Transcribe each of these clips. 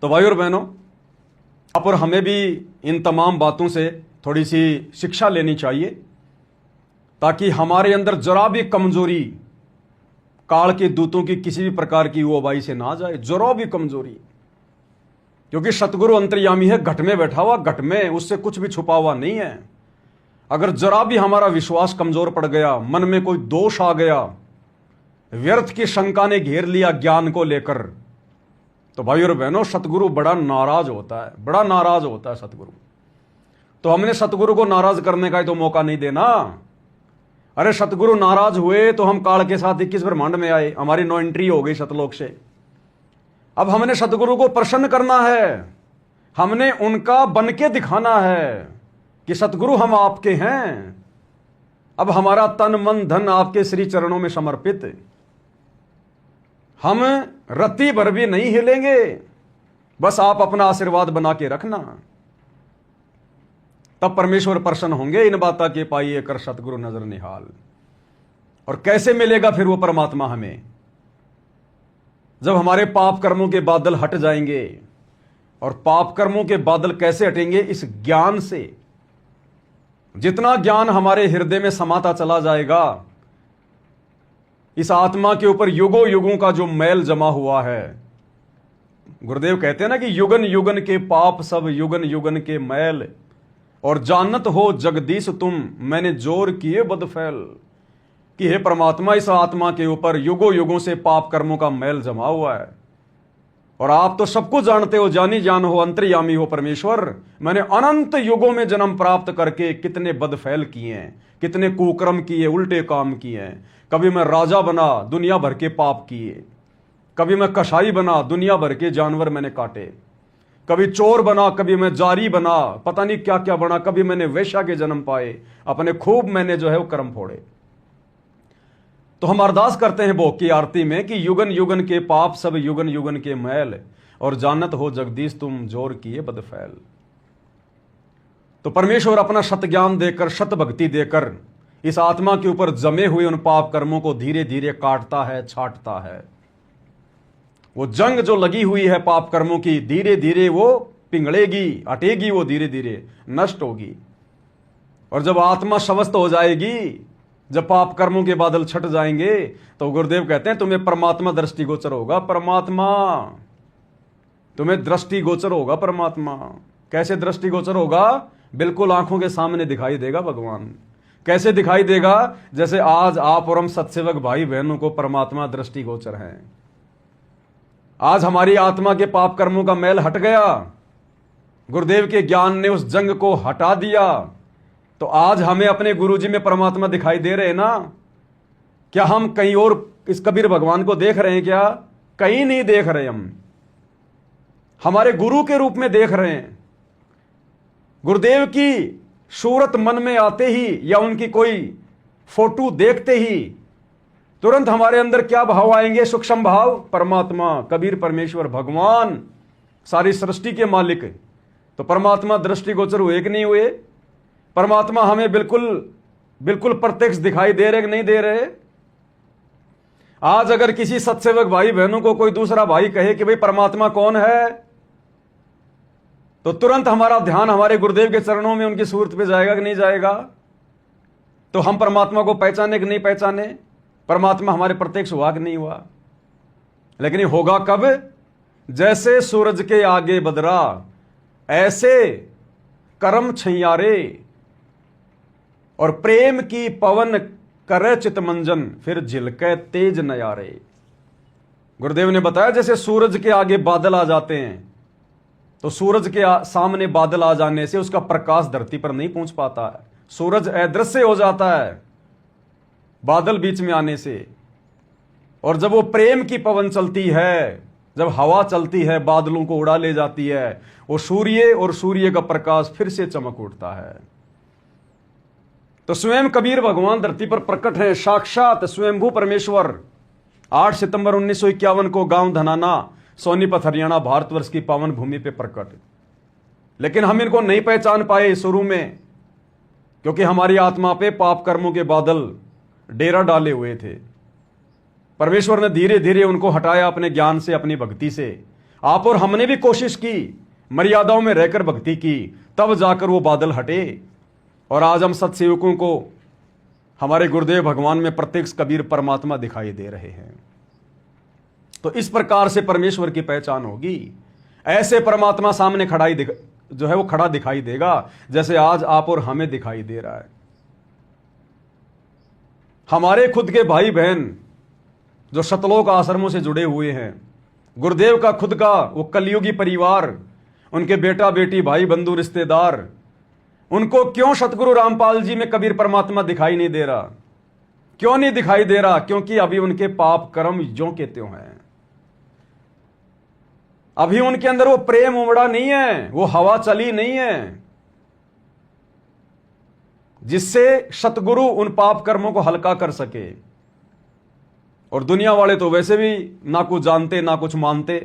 तो भाई और बहनों, आप और हमें भी इन तमाम बातों से थोड़ी सी शिक्षा लेनी चाहिए, ताकि हमारे अंदर जरा भी कमजोरी काल के दूतों की किसी भी प्रकार की वो बाई से ना जाए, जरा भी कमजोरी। क्योंकि सतगुरु अंतर्यामी है, घट में बैठा हुआ, घट में, उससे कुछ भी छुपा हुआ नहीं है। अगर जरा भी हमारा विश्वास कमजोर पड़ गया, मन में कोई दोष आ गया, व्यर्थ की शंका ने घेर लिया ज्ञान को लेकर, तो भाई और बहनों सतगुरु बड़ा नाराज होता है, बड़ा नाराज होता है सतगुरु। तो हमने सतगुरु को नाराज करने का ही तो मौका नहीं देना। अरे सतगुरु नाराज हुए तो हम काल के साथ 21 ब्रह्मांड में आए, हमारी नो एंट्री हो गई सतलोक से। अब हमने सतगुरु को प्रसन्न करना है, हमने उनका बन के दिखाना है कि सतगुरु हम आपके हैं। अब हमारा तन मन धन आपके श्री चरणों में समर्पित, हम रत्ती भर भी नहीं हिलेंगे, बस आप अपना आशीर्वाद बना के रखना, तब परमेश्वर प्रसन्न होंगे। इन बाता के पाइए कर सतगुरु नजर निहाल। और कैसे मिलेगा फिर वो परमात्मा हमें? जब हमारे पाप कर्मों के बादल हट जाएंगे। और पाप कर्मों के बादल कैसे हटेंगे? इस ज्ञान से। जितना ज्ञान हमारे हृदय में समाता चला जाएगा, इस आत्मा के ऊपर युगों युगों का जो मैल जमा हुआ है, गुरुदेव कहते हैं ना कि युगन युगन के पाप सब युगन युगन के मैल, और जानत हो जगदीश तुम मैंने जोर किए बदफैल। कि हे परमात्मा, इस आत्मा के ऊपर युगों युगों से पाप कर्मों का मैल जमा हुआ है, और आप तो सबको जानते हो, जानी जान हो, अंतर्यामी हो परमेश्वर। मैंने अनंत युगों में जन्म प्राप्त करके कितने बदफैल किए हैं, कितने कुकर्म किए, उल्टे काम किए हैं। कभी मैं राजा बना, दुनिया भर के पाप किए। कभी मैं कसाई बना, दुनिया भर के जानवर मैंने काटे। कभी चोर बना, कभी मैं जारी बना, पता नहीं क्या क्या बना। कभी मैंने वेश्या के जन्म पाए, अपने खूब मैंने जो है वो कर्म फोड़े। तो हम अरदास करते हैं भोग की आरती में कि युगन युगन के पाप सब युगन युगन के मैल, और जानत हो जगदीश तुम जोर किए बदफैल। तो परमेश्वर अपना सत ज्ञान देकर, सत भक्ति देकर इस आत्मा के ऊपर जमे हुए उन पाप कर्मों को धीरे धीरे काटता है, छांटता है। वो जंग जो लगी हुई है पाप कर्मों की, धीरे धीरे वो पिंगड़ेगी, हटेगी, वो धीरे धीरे नष्ट होगी। और जब आत्मा स्वस्थ हो जाएगी, जब पाप कर्मों के बादल छट जाएंगे, तो गुरुदेव कहते हैं तुम्हें परमात्मा दृष्टिगोचर होगा। परमात्मा तुम्हें दृष्टिगोचर होगा। परमात्मा कैसे दृष्टिगोचर होगा? बिल्कुल आंखों के सामने दिखाई देगा भगवान। कैसे दिखाई देगा? जैसे आज आप और हम सत्सेवक भाई बहनों को परमात्मा दृष्टिगोचर हैं। आज हमारी आत्मा के पाप कर्मों का मैल हट गया, गुरुदेव के ज्ञान ने उस जंग को हटा दिया, तो आज हमें अपने गुरुजी में परमात्मा दिखाई दे रहे हैं ना। क्या हम कहीं और इस कबीर भगवान को देख रहे हैं क्या? कहीं नहीं देख रहे। हम हमारे गुरु के रूप में देख रहे हैं। गुरुदेव की सूरत मन में आते ही, या उनकी कोई फोटो देखते ही तुरंत हमारे अंदर क्या भाव आएंगे? सूक्ष्म भाव। परमात्मा, कबीर, परमेश्वर, भगवान, सारी सृष्टि के मालिक। तो परमात्मा दृष्टिगोचर हुए कि नहीं हुए? परमात्मा हमें बिल्कुल बिल्कुल प्रत्यक्ष दिखाई दे रहे कि नहीं दे रहे? आज अगर किसी सत्सेवक भाई बहनों को कोई दूसरा भाई कहे कि भाई परमात्मा कौन है, तो तुरंत हमारा ध्यान हमारे गुरुदेव के चरणों में उनकी सूरत पे जाएगा कि नहीं जाएगा? तो हम परमात्मा को पहचाने कि नहीं पहचाने? परमात्मा हमारे प्रत्यक्ष हुआ कि नहीं हुआ? लेकिन ये होगा कब? जैसे सूरज के आगे बदरा, ऐसे कर्म छैयारे, और प्रेम की पवन करे चितमंजन, फिर झिलके तेज नयारे। गुरुदेव ने बताया जैसे सूरज के आगे बादल आ जाते हैं, तो सूरज के सामने बादल आ जाने से उसका प्रकाश धरती पर नहीं पहुंच पाता है, सूरज अदृश्य हो जाता है बादल बीच में आने से। और जब वो प्रेम की पवन चलती है, जब हवा चलती है, बादलों को उड़ा ले जाती है, वो सूर्य और सूर्य का प्रकाश फिर से चमक उठता है। तो स्वयं कबीर भगवान धरती पर प्रकट है, साक्षात स्वयंभू परमेश्वर। 8 सितंबर 1951 को गांव धनाना, सोनीपत, हरियाणा, भारतवर्ष की पावन भूमि पे प्रकट। लेकिन हम इनको नहीं पहचान पाए शुरू में, क्योंकि हमारी आत्मा पे पाप कर्मों के बादल डेरा डाले हुए थे। परमेश्वर ने धीरे धीरे उनको हटाया अपने ज्ञान से, अपनी भक्ति से, आप और हमने भी कोशिश की, मर्यादाओं में रहकर भक्ति की, तब जाकर वो बादल हटे। और आज हम सत्सेवकों को हमारे गुरुदेव भगवान में प्रत्यक्ष कबीर परमात्मा दिखाई दे रहे हैं। तो इस प्रकार से परमेश्वर की पहचान होगी। ऐसे परमात्मा सामने जो है वो खड़ा दिखाई देगा, जैसे आज आप और हमें दिखाई दे रहा है। हमारे खुद के भाई बहन जो शतलोक आश्रमों से जुड़े हुए हैं, गुरुदेव का खुद का वो कलयुगी परिवार, उनके बेटा बेटी भाई बंधु रिश्तेदार, उनको क्यों सतगुरु रामपाल जी में कबीर परमात्मा दिखाई नहीं दे रहा? क्यों नहीं दिखाई दे रहा? क्योंकि अभी उनके पाप कर्म ज्यों के त्यों हैं। अभी उनके अंदर वो प्रेम उमड़ा नहीं है, वो हवा चली नहीं है जिससे सतगुरु उन पाप कर्मों को हल्का कर सके। और दुनिया वाले तो वैसे भी ना कुछ जानते ना कुछ मानते,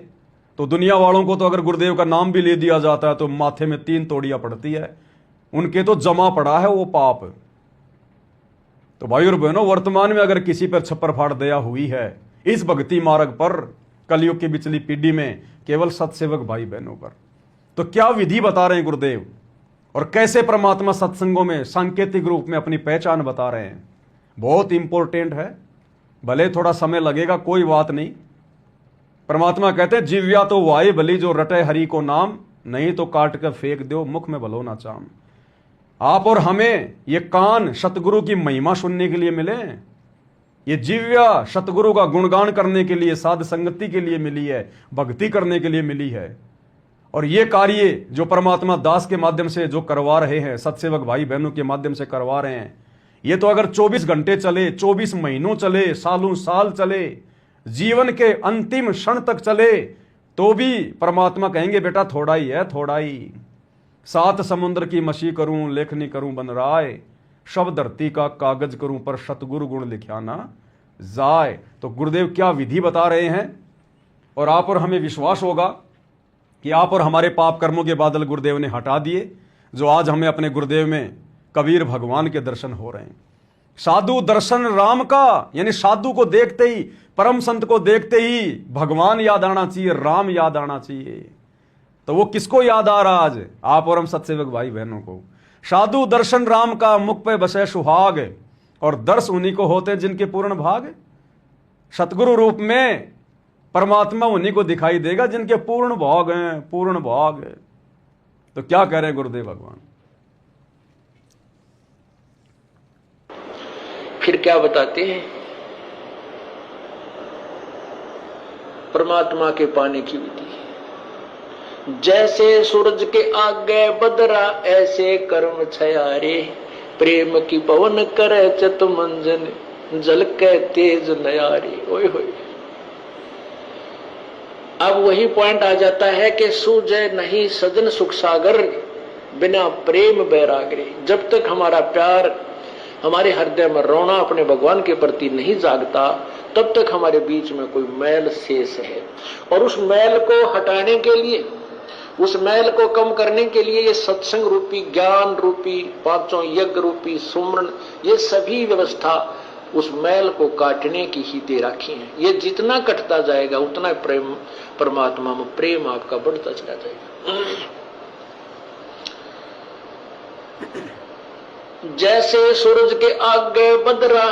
तो दुनिया वालों को तो अगर गुरुदेव का नाम भी ले दिया जाता है तो माथे में 3 तोड़ियां पड़ती है। उनके तो जमा पड़ा है वो पाप। तो भाई और बहनों, वर्तमान में अगर किसी पर छप्पर फाड़ दया हुई है इस भक्ति मार्ग पर, कलयुग की बिचली पीढ़ी में, केवल सत्सेवक भाई बहनों पर, तो क्या विधि बता रहे हैं गुरुदेव, और कैसे परमात्मा सत्संगों में सांकेतिक रूप में अपनी पहचान बता रहे हैं, बहुत इंपॉर्टेंट है। भले थोड़ा समय लगेगा, कोई बात नहीं। परमात्मा कहते हैं, जिव्या तो वाई भली जो रटे हरि को नाम, नहीं तो काट कर फेंक दो मुख में भलो ना चाम। आप और हमें ये कान सतगुरु की महिमा सुनने के लिए मिले, ये जिव्या सतगुरु का गुणगान करने के लिए, साध संगति के लिए मिली है, भक्ति करने के लिए मिली है। और ये कार्य जो परमात्मा दास के माध्यम से जो करवा रहे हैं, सत्सेवक भाई बहनों के माध्यम से करवा रहे हैं, ये तो अगर 24 घंटे चले, 24 महीनों चले, सालों साल चले, जीवन के अंतिम क्षण तक चले, तो भी परमात्मा कहेंगे बेटा थोड़ा ही है, थोड़ा ही। 7 समुद्र की मशी करूं, लेखनी करूं बन राय, शब्द धरती का कागज करूं, पर सतगुरु गुण लिखा ना जाए। तो गुरुदेव क्या विधि बता रहे हैं, और आप और हमें विश्वास होगा कि आप और हमारे पाप कर्मों के बादल गुरुदेव ने हटा दिए, जो आज हमें अपने गुरुदेव में कबीर भगवान के दर्शन हो रहे हैं। साधु दर्शन राम का, यानी साधु को देखते ही, परम संत को देखते ही भगवान याद आना चाहिए, राम याद आना चाहिए। तो वो किसको याद आ रहा आज? आप और हम सत्सेवक भाई बहनों को। साधु दर्शन राम का, मुख पे बसे सुहाग, और दर्श उन्हीं को होते जिनके पूर्ण भाग। सतगुरु रूप में परमात्मा उन्हीं को दिखाई देगा जिनके पूर्ण भाग हैं, पूर्ण भाग। तो क्या कह रहे हैं गुरुदेव भगवान? फिर क्या बताते हैं? परमात्मा के पाने की विधि। जैसे सूरज के आगे बदरा, ऐसे कर्म छयारे, प्रेम की पवन करे चत मंजन, जल के तेज नयारे। ओए होए, अब वही पॉइंट आ जाता है कि सूझे नहीं सजन सुख सागर, बिना प्रेम बैरागरे। जब तक हमारा प्यार, हमारे हृदय में रोना अपने भगवान के प्रति नहीं जागता, तब तक हमारे बीच में कोई मैल शेष है। और उस मैल को हटाने के लिए, उस मैल को कम करने के लिए ये सत्संग रूपी, ज्ञान रूपी, 5 यज्ञ रूपी सुमरण, ये सभी व्यवस्था उस मैल को काटने की ही दे रखी है। ये जितना कटता जाएगा उतना प्रेम, परमात्मा में प्रेम आपका बढ़ता चला जाएगा। जैसे सूरज के आगे बदरा,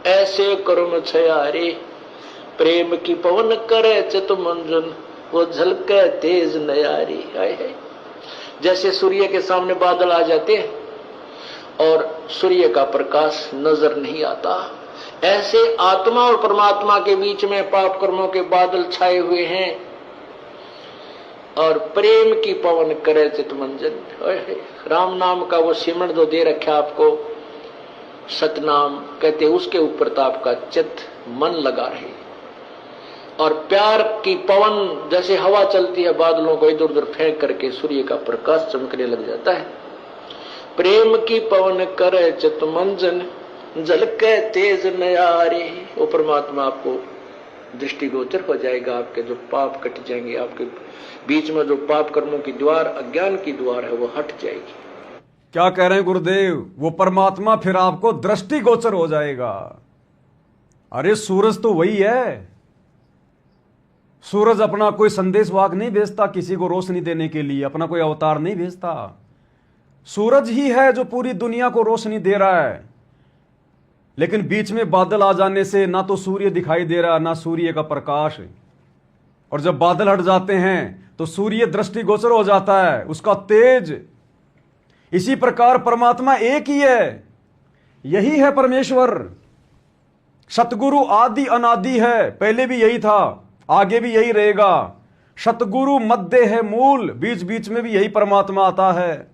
ऐसे कर्म छयारे, प्रेम की पवन करे चित मंजन, वो झलके तेज नयारी। है जैसे सूर्य के सामने बादल आ जाते हैं और सूर्य का प्रकाश नजर नहीं आता, ऐसे आत्मा और परमात्मा के बीच में पाप कर्मों के बादल छाए हुए हैं, और प्रेम की पवन करे चित मंजन। राम नाम का वो सिमरण जो दे रखा आपको, सतनाम कहते, उसके ऊपर तो आपका चित मन लगा रहे। और प्यार की पवन, जैसे हवा चलती है बादलों को इधर उधर फेंक करके सूर्य का प्रकाश चमकने लग जाता है। प्रेम की पवन करे चित मंजन, जल के तेज नयारे। वो परमात्मा आपको दृष्टिगोचर हो जाएगा, आपके जो पाप कट जाएंगे, आपके बीच में जो पाप कर्मों की द्वार, अज्ञान की द्वार है, वो हट जाएगी। क्या कह रहे हैं गुरुदेव? वो परमात्मा फिर आपको दृष्टिगोचर हो जाएगा। अरे सूरज तो वही है, सूरज अपना कोई संदेशवाहक नहीं भेजता किसी को रोशनी देने के लिए, अपना कोई अवतार नहीं भेजता। सूरज ही है जो पूरी दुनिया को रोशनी दे रहा है। लेकिन बीच में बादल आ जाने से ना तो सूर्य दिखाई दे रहा, ना सूर्य का प्रकाश। और जब बादल हट जाते हैं तो सूर्य दृष्टिगोचर हो जाता है, उसका तेज। इसी प्रकार परमात्मा एक ही है, यही है परमेश्वर। सतगुरु आदि अनादि है, पहले भी यही था, आगे भी यही रहेगा। सतगुरु मध्य है मूल, बीच बीच में भी यही परमात्मा आता है।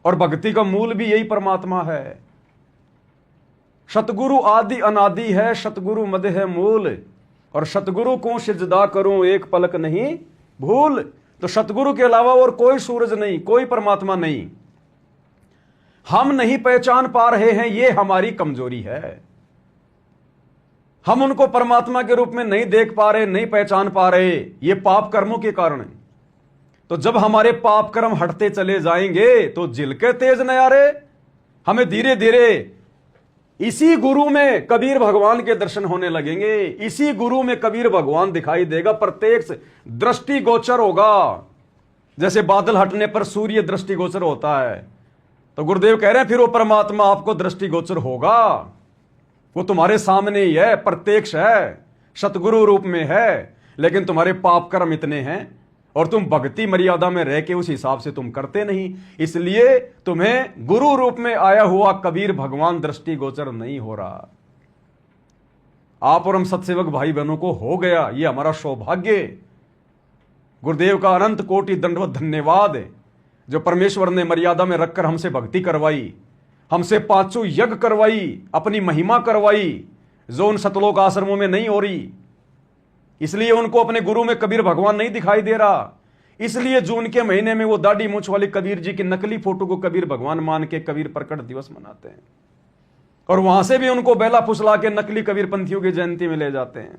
और भक्ति का मूल भी यही परमात्मा है। सतगुरु आदि अनादि है, सतगुरु मध्य है मूल। और सतगुरु को सिजदा करूं एक पलक नहीं भूल। तो सतगुरु के अलावा और कोई सूरज नहीं, कोई परमात्मा नहीं। हम नहीं पहचान पा रहे हैं, ये हमारी कमजोरी है। हम उनको परमात्मा के रूप में नहीं देख पा रहे, नहीं पहचान पा रहे, ये पाप कर्मों के कारण। तो जब हमारे पाप कर्म हटते चले जाएंगे तो जिलके तेज नयारे, हमें धीरे धीरे इसी गुरु में कबीर भगवान के दर्शन होने लगेंगे। इसी गुरु में कबीर भगवान दिखाई देगा, प्रत्यक्ष दृष्टिगोचर होगा। जैसे बादल हटने पर सूर्य दृष्टिगोचर होता है, तो गुरुदेव कह रहे हैं फिर वो परमात्मा आपको दृष्टिगोचर होगा। वो तुम्हारे सामने ही है, प्रत्यक्ष है, सतगुरु रूप में है। लेकिन तुम्हारे पाप कर्म इतने हैं और तुम भक्ति मर्यादा में रह के उस हिसाब से तुम करते नहीं, इसलिए तुम्हें गुरु रूप में आया हुआ कबीर भगवान दृष्टिगोचर नहीं हो रहा। आप और हम सत्सेवक भाई बहनों को हो गया, ये हमारा सौभाग्य। गुरुदेव का अनंत कोटि दंडवत धन्यवाद, जो परमेश्वर ने मर्यादा में रखकर हमसे भक्ति करवाई, हमसे 500 यज्ञ करवाई, अपनी महिमा करवाई, जो उन सतलोक आश्रमों में नहीं हो रही। इसलिए उनको अपने गुरु में कबीर भगवान नहीं दिखाई दे रहा। इसलिए जून के महीने में वो दाढ़ी मूंछ वाली कबीर जी की नकली फोटो को कबीर भगवान मान के कबीर प्रकट दिवस मनाते हैं। और वहां से भी उनको बेला फुसला के नकली कबीर पंथियों की जयंती में ले जाते हैं,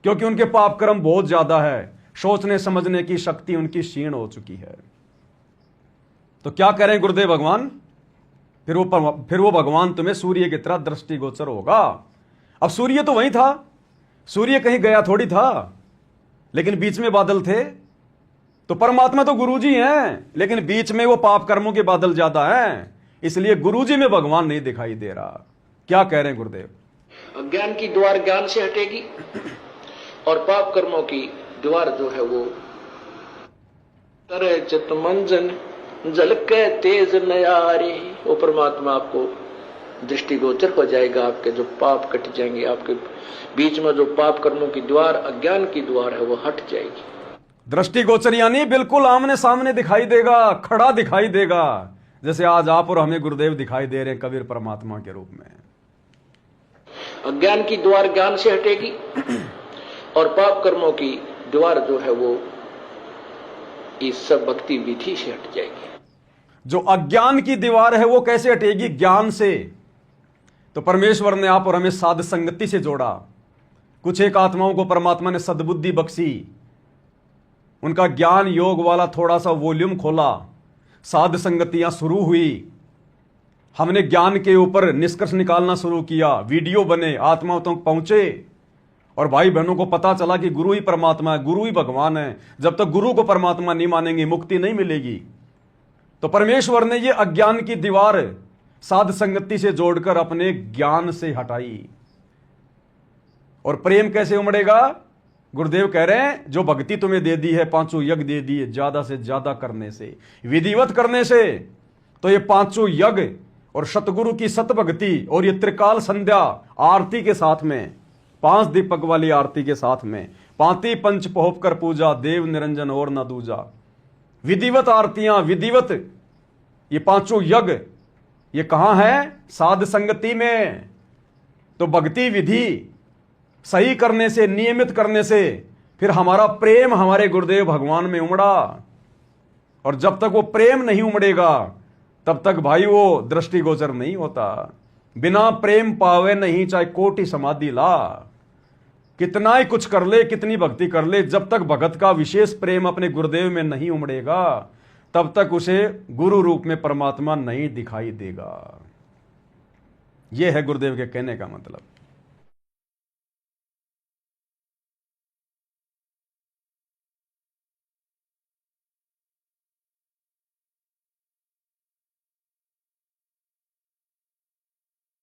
क्योंकि उनके पाप कर्म बहुत ज्यादा है, सोचने समझने की शक्ति उनकी क्षीण हो चुकी है। तो क्या करें गुरुदेव भगवान, फिर वो भगवान तुम्हें सूर्य की तरह दृष्टिगोचर होगा। अब सूर्य तो वही था, सूर्य कहीं गया थोड़ी था, लेकिन बीच में बादल थे। तो परमात्मा तो गुरुजी हैं, लेकिन बीच में वो पाप कर्मों के बादल ज्यादा हैं, इसलिए गुरुजी में भगवान नहीं दिखाई दे रहा। क्या कह रहे हैं गुरुदेव? अज्ञान की द्वार ज्ञान से हटेगी और पाप कर्मों की द्वार जो है वो तरह चित मंजन जल के तेज नयारे, वो परमात्मा आपको दृष्टिगोचर हो जाएगा। आपके जो पाप कट जाएंगे, आपके बीच में जो पाप कर्मों की द्वार, अज्ञान की द्वार है, वो हट जाएगी। दृष्टिगोचर यानी बिल्कुल आमने सामने दिखाई देगा, खड़ा दिखाई देगा, जैसे आज आप और हमें गुरुदेव दिखाई दे रहे हैं कबीर परमात्मा के रूप में। अज्ञान की द्वार ज्ञान से हटेगी और पाप कर्मों की द्वार जो है वो इस सब भक्ति विधि से हट जाएगी। जो अज्ञान की दीवार है वो कैसे हटेगी? ज्ञान से। तो परमेश्वर ने आप और हमें साध संगति से जोड़ा। कुछ एक आत्माओं को परमात्मा ने सद्बुद्धि बख्शी, उनका ज्ञान योग वाला थोड़ा सा वॉल्यूम खोला, साध संगतियां शुरू हुई, हमने ज्ञान के ऊपर निष्कर्ष निकालना शुरू किया, वीडियो बने, आत्माओं तक पहुंचे और भाई बहनों को पता चला कि गुरु ही परमात्मा है, गुरु ही भगवान है। जब तक गुरु को परमात्मा नहीं मानेंगे मुक्ति नहीं मिलेगी। तो परमेश्वर ने ये अज्ञान की दीवार साध संगति से जोड़कर अपने ज्ञान से हटाई। और प्रेम कैसे उमड़ेगा? गुरुदेव कह रहे हैं जो भक्ति तुम्हें दे दी है, 500 यज्ञ दे दिए, ज्यादा से ज्यादा करने से, विधिवत करने से। तो ये 500 यज्ञ और सतगुरु की सत भक्ति और ये त्रिकाल संध्या आरती के साथ में, 5 दीपक वाली आरती के साथ में, पांति पंच पोहप कर पूजा, देव निरंजन और न दूजा, विधिवत आरतियां, विधिवत ये 500 यज्ञ, ये कहां है? साध संगति में। तो भक्ति विधि सही करने से, नियमित करने से फिर हमारा प्रेम हमारे गुरुदेव भगवान में उमड़ा। और जब तक वो प्रेम नहीं उमड़ेगा तब तक भाई वो दृष्टिगोचर नहीं होता। बिना प्रेम पावे नहीं चाहे कोटि समाधि ला। कितना ही कुछ कर ले, कितनी भक्ति कर ले, जब तक भगत का विशेष प्रेम अपने गुरुदेव में नहीं उमड़ेगा तब तक उसे गुरु रूप में परमात्मा नहीं दिखाई देगा। यह है गुरुदेव के कहने का मतलब।